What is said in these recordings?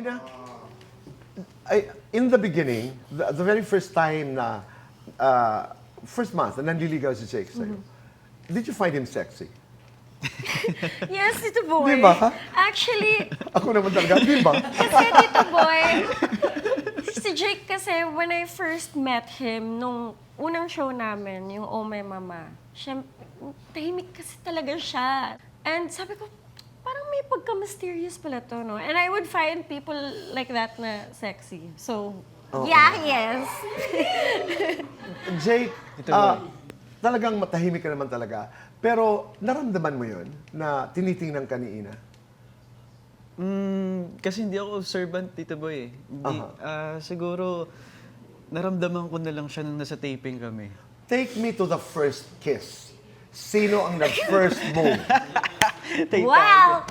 Ina, in the beginning, the very first time na, first month na nanliligaw si Jake sa'yo, did you find him sexy? Yes, Tito Boy. Di ba? Actually, Ako naman talaga, di ba? kasi Tito Boy, si Jake kasi, when I first met him, nung unang show namin, yung Oh My Mama, tahimik kasi talaga siya. And sabi ko, parang may pagka-mysterious pala to, no? And I would find people like that na sexy. So, yeah, yes. Jake, talagang matahimik ka naman talaga. Pero naramdaman mo yun na tinitingnan ka ni Ina? Kasi hindi ako observant, Tito Boy. Hindi, siguro, naramdaman ko na lang siya nung nasa taping kami. Take me to the first kiss. Sino ang nag-first move? Wow!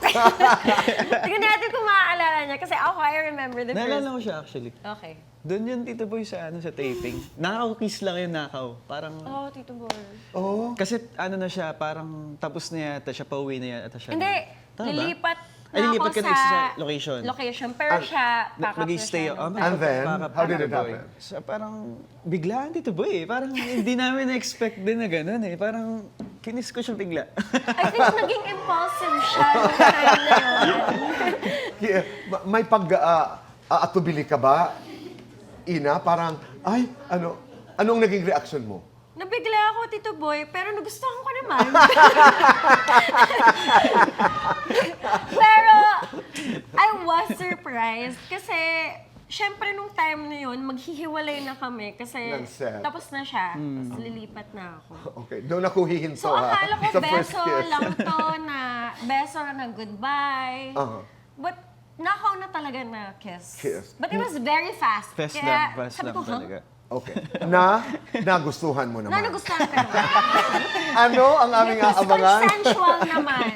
Tingnan natin kung maaalala niya. Kasi ako, I remember the Naalala first. ko siya actually. Okay. Doon yun, Tito Boy, sa taping. Nakaw-kiss lang yun, nakaw. Parang, Oh, Tito Boy. Oh, kasi ano na siya, parang tapos na yata siya, pauwi na yata siya. Hindi, Tama ba? lilipat Ay, na lilipat ako ka na sa location. Location. Pero siya, pack up na Nag-stay siya. ako. And then, how did it happen? So, parang biglaan, Tito Boy eh. Parang hindi namin na-expect din na gano'n eh. Parang kinis ko siya bigla. I think naging impulsive siya nung time na yun. May pag-aatubili ka ba, Ina? Parang, ay, anong naging reaction mo? Nabigla ako, Tito Boy, pero nagustuhan ko naman. Pero, I was surprised kasi, syempre nung time na yun, maghihiwalay na kami kasi Ng set. tapos na siya. Tapos lilipat na ako. Okay, doon ako hihinto So, akala ko sa first beso kiss. lang to na beso na goodbye. But nakaw na talaga na kiss. Kiss. But it was very fast. Fast Kaya, lang, fast sabi lang ko, huh? talaga. Okay. Nagustuhan mo naman. Na nagustuhan ko naman. Ano ang aming aabangan? Consensual naman.